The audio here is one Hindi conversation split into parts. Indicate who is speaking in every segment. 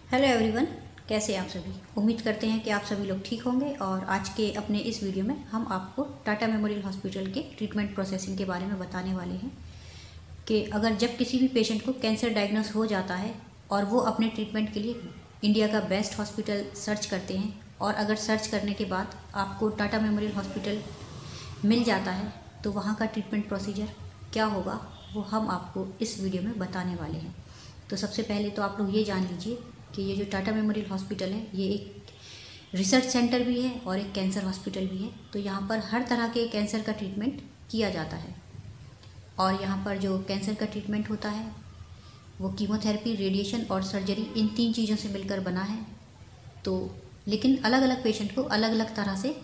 Speaker 1: हेलो एवरीवन, कैसे हैं आप सभी। उम्मीद करते हैं कि आप सभी लोग ठीक होंगे। और आज के अपने इस वीडियो में हम आपको टाटा मेमोरियल हॉस्पिटल के ट्रीटमेंट प्रोसेसिंग के बारे में बताने वाले हैं कि अगर जब किसी भी पेशेंट को कैंसर डायग्नोस हो जाता है और वो अपने ट्रीटमेंट के लिए इंडिया का बेस्ट हॉस्पिटल सर्च करते हैं और अगर सर्च करने के बाद आपको टाटा मेमोरियल हॉस्पिटल मिल जाता है तो वहाँ का ट्रीटमेंट प्रोसीजर क्या होगा वो हम आपको इस वीडियो में बताने वाले हैं। तो सबसे पहले तो आप लोग ये जान लीजिए कि ये जो टाटा मेमोरियल हॉस्पिटल है ये एक रिसर्च सेंटर भी है और एक कैंसर हॉस्पिटल भी है। तो यहाँ पर हर तरह के कैंसर का ट्रीटमेंट किया जाता है और यहाँ पर जो कैंसर का ट्रीटमेंट होता है वो कीमोथेरेपी, रेडिएशन और सर्जरी, इन 3 चीज़ों से मिलकर बना है। तो लेकिन अलग अलग पेशेंट को अलग अलग तरह से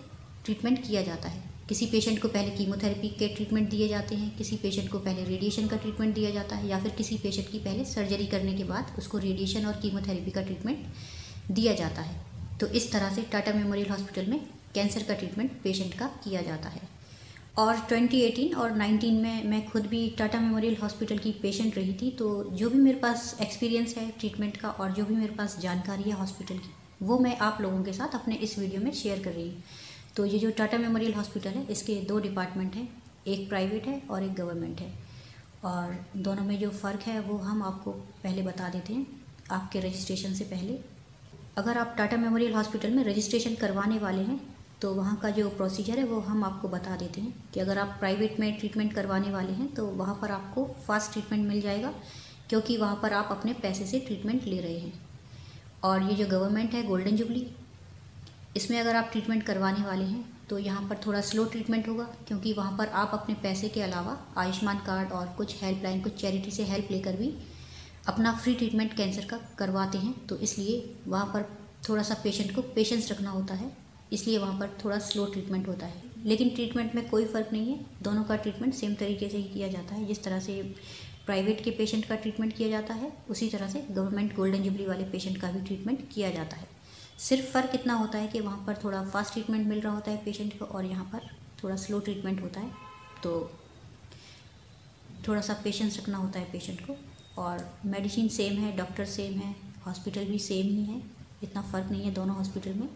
Speaker 1: ट्रीटमेंट किया जाता है। किसी पेशेंट को पहले कीमोथेरेपी के ट्रीटमेंट दिए जाते हैं, किसी पेशेंट को पहले रेडिएशन का ट्रीटमेंट दिया जाता है, या फिर किसी पेशेंट की पहले सर्जरी करने के बाद उसको रेडिएशन और कीमोथेरेपी का ट्रीटमेंट दिया जाता है। तो इस तरह से टाटा मेमोरियल हॉस्पिटल में कैंसर का ट्रीटमेंट पेशेंट का किया जाता है। और 2018 और 19 में मैं खुद भी टाटा मेमोरियल हॉस्पिटल की पेशेंट रही थी। तो जो भी मेरे पास एक्सपीरियंस है ट्रीटमेंट का और जो भी मेरे पास जानकारी है हॉस्पिटल की, वो मैं आप लोगों के साथ अपने इस वीडियो में शेयर कर रही हूँ। तो ये जो टाटा मेमोरियल हॉस्पिटल है इसके 2 डिपार्टमेंट हैं, एक प्राइवेट है और एक गवर्नमेंट है। और दोनों में जो फ़र्क है वो हम आपको पहले बता देते हैं आपके रजिस्ट्रेशन से पहले। अगर आप टाटा मेमोरियल हॉस्पिटल में रजिस्ट्रेशन करवाने वाले हैं तो वहाँ का जो प्रोसीजर है वो हम आपको बता देते हैं कि अगर आप प्राइवेट में ट्रीटमेंट करवाने वाले हैं तो वहाँ पर आपको फास्ट ट्रीटमेंट मिल जाएगा, क्योंकि वहाँ पर आप अपने पैसे से ट्रीटमेंट ले रहे हैं। और ये जो गवर्नमेंट है गोल्डन जुबली, इसमें अगर आप ट्रीटमेंट करवाने वाले हैं तो यहाँ पर थोड़ा स्लो ट्रीटमेंट होगा, क्योंकि वहाँ पर आप अपने पैसे के अलावा आयुष्मान कार्ड और कुछ हेल्पलाइन, कुछ चैरिटी से हेल्प लेकर भी अपना फ्री ट्रीटमेंट कैंसर का करवाते हैं। तो इसलिए वहाँ पर थोड़ा सा पेशेंट को पेशेंस रखना होता है, इसलिए वहाँ पर थोड़ा स्लो ट्रीटमेंट होता है। लेकिन ट्रीटमेंट में कोई फ़र्क नहीं है, दोनों का ट्रीटमेंट सेम तरीके से ही किया जाता है। जिस तरह से प्राइवेट के पेशेंट का ट्रीटमेंट किया जाता है उसी तरह से गवर्नमेंट गोल्डन जुबली वाले पेशेंट का भी ट्रीटमेंट किया जाता है। सिर्फ फ़र्क इतना होता है कि वहाँ पर थोड़ा फास्ट ट्रीटमेंट मिल रहा होता है पेशेंट को और यहाँ पर थोड़ा स्लो ट्रीटमेंट होता है। तो थोड़ा सा पेशेंस रखना होता है पेशेंट को। और मेडिसिन सेम है, डॉक्टर सेम है, हॉस्पिटल भी सेम ही है, इतना फ़र्क नहीं है दोनों हॉस्पिटल में।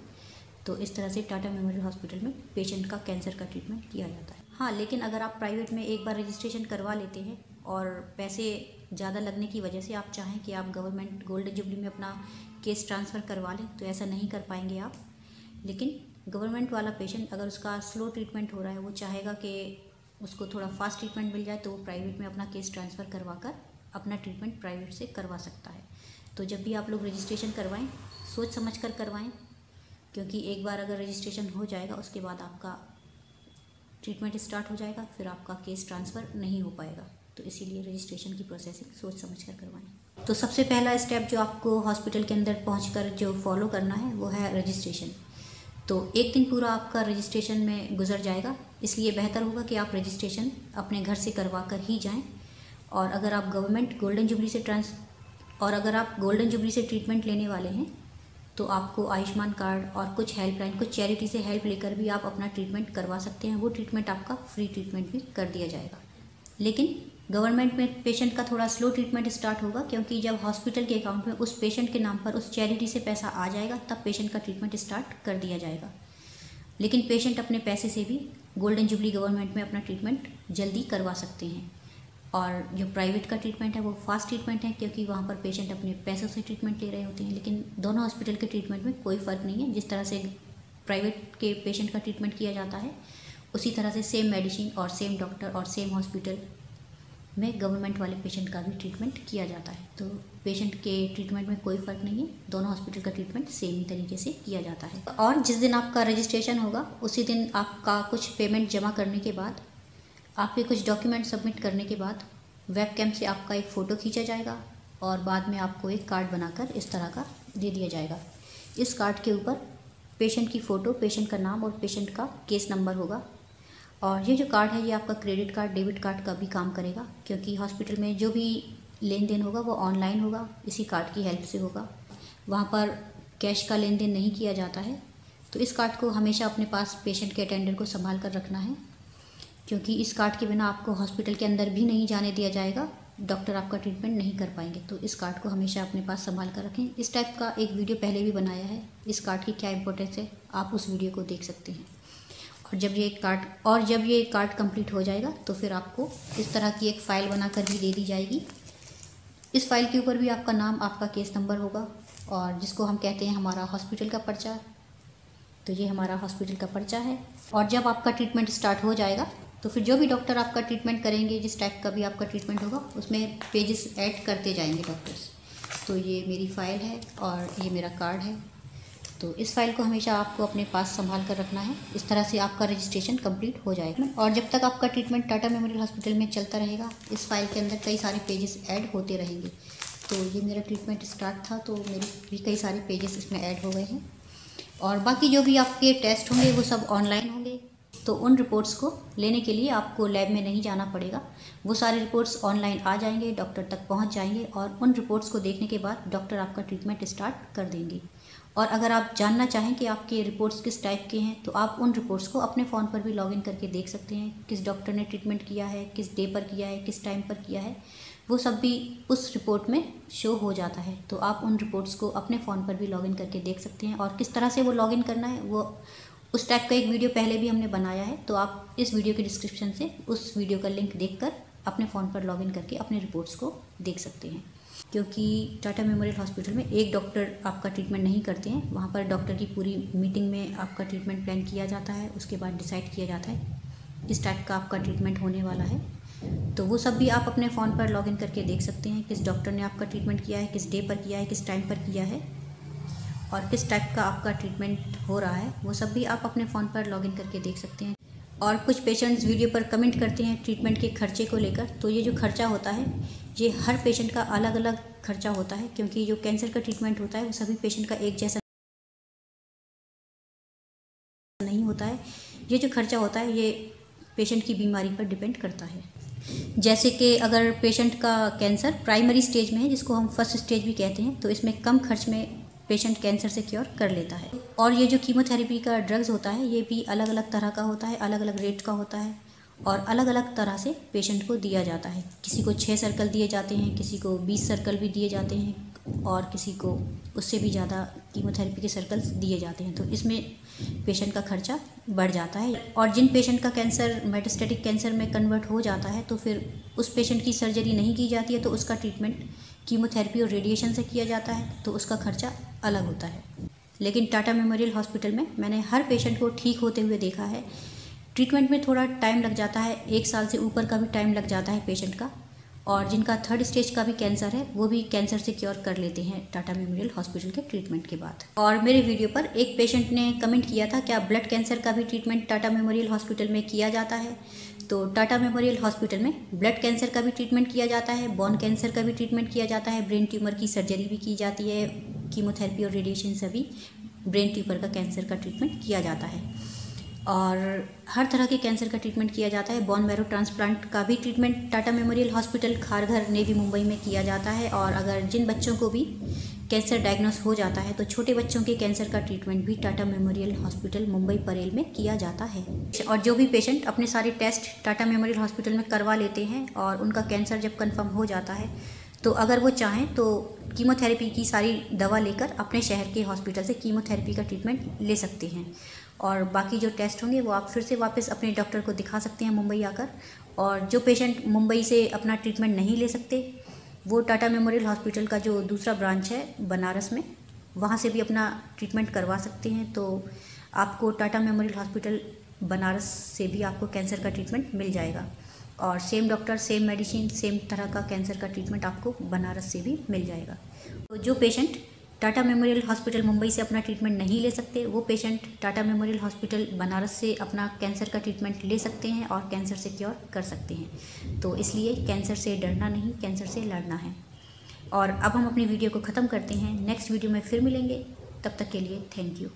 Speaker 1: तो इस तरह से टाटा मेमोरियल हॉस्पिटल में पेशेंट का कैंसर का ट्रीटमेंट किया जाता है। हाँ, लेकिन अगर आप प्राइवेट में एक बार रजिस्ट्रेशन करवा लेते हैं और पैसे ज़्यादा लगने की वजह से आप चाहें कि आप गवर्नमेंट गोल्डन जुबली में अपना केस ट्रांसफ़र करवा लें तो ऐसा नहीं कर पाएंगे आप। लेकिन गवर्नमेंट वाला पेशेंट अगर उसका स्लो ट्रीटमेंट हो रहा है, वो चाहेगा कि उसको थोड़ा फास्ट ट्रीटमेंट मिल जाए, तो वो प्राइवेट में अपना केस ट्रांसफ़र करवा कर अपना ट्रीटमेंट प्राइवेट से करवा सकता है। तो जब भी आप लोग रजिस्ट्रेशन करवाएं सोच समझ कर करवाएं, क्योंकि एक बार अगर रजिस्ट्रेशन हो जाएगा उसके बाद आपका ट्रीटमेंट स्टार्ट हो जाएगा, फिर आपका केस ट्रांसफ़र नहीं हो पाएगा। तो इसीलिए रजिस्ट्रेशन की प्रोसेसिंग सोच समझ कर करवाएं। तो सबसे पहला स्टेप जो आपको हॉस्पिटल के अंदर पहुंचकर जो फॉलो करना है वो है रजिस्ट्रेशन। तो एक दिन पूरा आपका रजिस्ट्रेशन में गुजर जाएगा, इसलिए बेहतर होगा कि आप रजिस्ट्रेशन अपने घर से करवा कर ही जाएँ। और अगर आप गोल्डन जुबली से ट्रीटमेंट लेने वाले हैं तो आपको आयुष्मान कार्ड और कुछ हेल्पलाइन, कुछ चैरिटी से हेल्प लेकर भी आप अपना ट्रीटमेंट करवा सकते हैं। वो ट्रीटमेंट आपका फ्री ट्रीटमेंट भी कर दिया जाएगा। लेकिन गवर्नमेंट में पेशेंट का थोड़ा स्लो ट्रीटमेंट स्टार्ट होगा, क्योंकि जब हॉस्पिटल के अकाउंट में उस पेशेंट के नाम पर उस चैरिटी से पैसा आ जाएगा तब पेशेंट का ट्रीटमेंट स्टार्ट कर दिया जाएगा। लेकिन पेशेंट अपने पैसे से भी गोल्डन जुबली गवर्नमेंट में अपना ट्रीटमेंट जल्दी करवा सकते हैं। और जो प्राइवेट का ट्रीटमेंट है वो फास्ट ट्रीटमेंट है, क्योंकि वहाँ पर पेशेंट अपने पैसों से ट्रीटमेंट ले रहे होते हैं। लेकिन दोनों हॉस्पिटल के ट्रीटमेंट में कोई फ़र्क नहीं है। जिस तरह से प्राइवेट के पेशेंट का ट्रीटमेंट किया जाता है उसी तरह से सेम मेडिसिन और सेम डॉक्टर और सेम हॉस्पिटल में गवर्नमेंट वाले पेशेंट का भी ट्रीटमेंट किया जाता है। तो पेशेंट के ट्रीटमेंट में कोई फ़र्क नहीं है, दोनों हॉस्पिटल का ट्रीटमेंट सेम ही तरीके से किया जाता है। और जिस दिन आपका रजिस्ट्रेशन होगा उसी दिन आपका कुछ पेमेंट जमा करने के बाद, आपके कुछ डॉक्यूमेंट सबमिट करने के बाद वेब कैम से आपका एक फ़ोटो खींचा जाएगा और बाद में आपको एक कार्ड बनाकर इस तरह का दे दिया जाएगा। इस कार्ड के ऊपर पेशेंट की फ़ोटो, पेशेंट का नाम और पेशेंट का केस नंबर होगा। और ये जो कार्ड है ये आपका क्रेडिट कार्ड, डेबिट कार्ड का भी काम करेगा, क्योंकि हॉस्पिटल में जो भी लेन देन होगा वो ऑनलाइन होगा, इसी कार्ड की हेल्प से होगा। वहाँ पर कैश का लेन देन नहीं किया जाता है। तो इस कार्ड को हमेशा अपने पास पेशेंट के अटेंडेंट को संभाल कर रखना है, क्योंकि इस कार्ड के बिना आपको हॉस्पिटल के अंदर भी नहीं जाने दिया जाएगा डॉक्टर आपका ट्रीटमेंट नहीं कर पाएंगे। तो इस कार्ड को हमेशा अपने पास संभाल कर रखें। इस टाइप का एक वीडियो पहले भी बनाया है, इस कार्ड की क्या इंपॉर्टेंस है आप उस वीडियो को देख सकते हैं। और जब ये कार्ड कंप्लीट हो जाएगा तो फिर आपको इस तरह की एक फ़ाइल बनाकर भी दे दी जाएगी। इस फाइल के ऊपर भी आपका नाम, आपका केस नंबर होगा और जिसको हम कहते हैं हमारा हॉस्पिटल का पर्चा। तो ये हमारा हॉस्पिटल का पर्चा है। और जब आपका ट्रीटमेंट स्टार्ट हो जाएगा तो फिर जो भी डॉक्टर आपका ट्रीटमेंट करेंगे, जिस टाइप का भी आपका ट्रीटमेंट होगा, उसमें पेजेस ऐड करते जाएंगे डॉक्टर्स। तो ये मेरी फ़ाइल है और ये मेरा कार्ड है। तो इस फाइल को हमेशा आपको अपने पास संभाल कर रखना है। इस तरह से आपका रजिस्ट्रेशन कंप्लीट हो जाएगा और जब तक आपका ट्रीटमेंट टाटा मेमोरियल हॉस्पिटल में चलता रहेगा, इस फाइल के अंदर कई सारे पेजेस ऐड होते रहेंगे। तो ये मेरा ट्रीटमेंट स्टार्ट था तो मेरे भी कई सारे पेजेस इसमें ऐड हो गए हैं। और बाकी जो भी आपके टेस्ट होंगे वो सब ऑनलाइन होंगे। तो उन रिपोर्ट्स को लेने के लिए आपको लैब में नहीं जाना पड़ेगा। वो सारे रिपोर्ट्स ऑनलाइन आ जाएंगे, डॉक्टर तक पहुंच जाएंगे और उन रिपोर्ट्स को देखने के बाद डॉक्टर आपका ट्रीटमेंट स्टार्ट कर देंगे। और अगर आप जानना चाहें कि आपके रिपोर्ट्स किस टाइप के हैं तो आप उन रिपोर्ट्स को अपने फ़ोन पर भी लॉगिन करके देख सकते हैं। किस डॉक्टर ने ट्रीटमेंट किया है, किस डे पर किया है, किस टाइम पर किया है, वो सब भी उस रिपोर्ट में शो हो जाता है। तो आप उन रिपोर्ट्स को अपने फ़ोन पर भी लॉगिन करके देख सकते हैं। और किस तरह से वो लॉगिन करना है वो उस टाइप का एक वीडियो पहले भी हमने बनाया है। तो आप इस वीडियो के डिस्क्रिप्शन से उस वीडियो का लिंक देखकर अपने फ़ोन पर लॉगिन करके अपने रिपोर्ट्स को देख सकते हैं। क्योंकि टाटा मेमोरियल हॉस्पिटल में एक डॉक्टर आपका ट्रीटमेंट नहीं करते हैं, वहाँ पर डॉक्टर की पूरी मीटिंग में आपका ट्रीटमेंट प्लान किया जाता है। उसके बाद डिसाइड किया जाता है किस टाइप का आपका ट्रीटमेंट होने वाला है। तो वो सब भी आप अपने फ़ोन पर लॉगिन करके देख सकते हैं। किस डॉक्टर ने आपका ट्रीटमेंट किया है, किस डे पर किया है, किस टाइम पर किया है और किस टाइप का आपका ट्रीटमेंट हो रहा है, वो सब भी आप अपने फ़ोन पर लॉगिन करके देख सकते हैं। और कुछ पेशेंट्स वीडियो पर कमेंट करते हैं ट्रीटमेंट के खर्चे को लेकर। तो ये जो खर्चा होता है ये हर पेशेंट का अलग अलग खर्चा होता है, क्योंकि जो कैंसर का ट्रीटमेंट होता है वो सभी पेशेंट का एक जैसा नहीं होता है। ये जो खर्चा होता है ये पेशेंट की बीमारी पर डिपेंड करता है। जैसे कि अगर पेशेंट का कैंसर प्राइमरी स्टेज में है, जिसको हम फर्स्ट स्टेज भी कहते हैं, तो इसमें कम खर्च में पेशेंट कैंसर से क्योर कर लेता है। और ये जो कीमोथेरेपी का ड्रग्स होता है ये भी अलग अलग तरह का होता है, अलग अलग रेट का होता है और अलग अलग तरह से पेशेंट को दिया जाता है। किसी को 6 सर्कल दिए जाते हैं, किसी को 20 सर्कल भी दिए जाते हैं और किसी को उससे भी ज़्यादा कीमोथेरेपी के सर्कल्स दिए जाते हैं। तो इसमें पेशेंट का खर्चा बढ़ जाता है। और जिन पेशेंट का कैंसर मेटास्टेटिक कैंसर में कन्वर्ट हो जाता है तो फिर उस पेशेंट की सर्जरी नहीं की जाती है, तो उसका ट्रीटमेंट कीमोथेरेपी और रेडिएशन से किया जाता है, तो उसका खर्चा अलग होता है। लेकिन टाटा मेमोरियल हॉस्पिटल में मैंने हर पेशेंट को ठीक होते हुए देखा है। ट्रीटमेंट में थोड़ा टाइम लग जाता है, 1 साल से ऊपर का भी टाइम लग जाता है पेशेंट का। और जिनका 3rd स्टेज का भी कैंसर है वो भी कैंसर से क्योर कर लेते हैं टाटा मेमोरियल हॉस्पिटल के ट्रीटमेंट के बाद। और मेरे वीडियो पर एक पेशेंट ने कमेंट किया था क्या ब्लड कैंसर का भी ट्रीटमेंट टाटा मेमोरियल हॉस्पिटल में किया जाता है। तो टाटा मेमोरियल हॉस्पिटल में ब्लड कैंसर का भी ट्रीटमेंट किया जाता है, बोन कैंसर का भी ट्रीटमेंट किया जाता है, ब्रेन ट्यूमर की सर्जरी भी की जाती है, कीमोथेरेपी और रेडिएशन से भी ब्रेन ट्यूमर का कैंसर का ट्रीटमेंट किया जाता है। और हर तरह के कैंसर का ट्रीटमेंट किया जाता है। बोन मैरो ट्रांसप्लांट का भी treatment Tata memorial hospital Kharghar navy Mumbai में किया जाता है। और अगर जिन बच्चों को भी कैंसर डायग्नोस हो जाता है तो छोटे बच्चों के कैंसर का ट्रीटमेंट भी टाटा मेमोरियल हॉस्पिटल मुंबई परेल में किया जाता है। और जो भी पेशेंट अपने सारे टेस्ट टाटा मेमोरियल हॉस्पिटल में करवा लेते हैं और उनका कैंसर जब कन्फर्म हो जाता है तो अगर वो चाहें तो कीमोथेरेपी की सारी दवा लेकर अपने शहर के हॉस्पिटल से कीमोथेरेपी का ट्रीटमेंट ले सकते हैं। और बाकी जो टेस्ट होंगे वो आप फिर से वापस अपने डॉक्टर को दिखा सकते हैं मुंबई आकर। और जो पेशेंट मुंबई से अपना ट्रीटमेंट नहीं ले सकते वो टाटा मेमोरियल हॉस्पिटल का जो दूसरा ब्रांच है बनारस में, वहाँ से भी अपना ट्रीटमेंट करवा सकते हैं। तो आपको टाटा मेमोरियल हॉस्पिटल बनारस से भी आपको कैंसर का ट्रीटमेंट मिल जाएगा। और same doctor, same medicine, same तरह का कैंसर का ट्रीटमेंट आपको बनारस से भी मिल जाएगा। तो जो patient Tata memorial hospital Mumbai से अपना ट्रीटमेंट नहीं ले सकते वो patient Tata memorial hospital Banaras से अपना कैंसर का ट्रीटमेंट ले सकते हैं और कैंसर से क्योर कर सकते हैं। तो इसलिए कैंसर से डरना नहीं, कैंसर से लड़ना है। और अब हम अपनी वीडियो को ख़त्म करते हैं। नेक्स्ट वीडियो में फिर मिलेंगे, तब तक के लिए थैंक यू।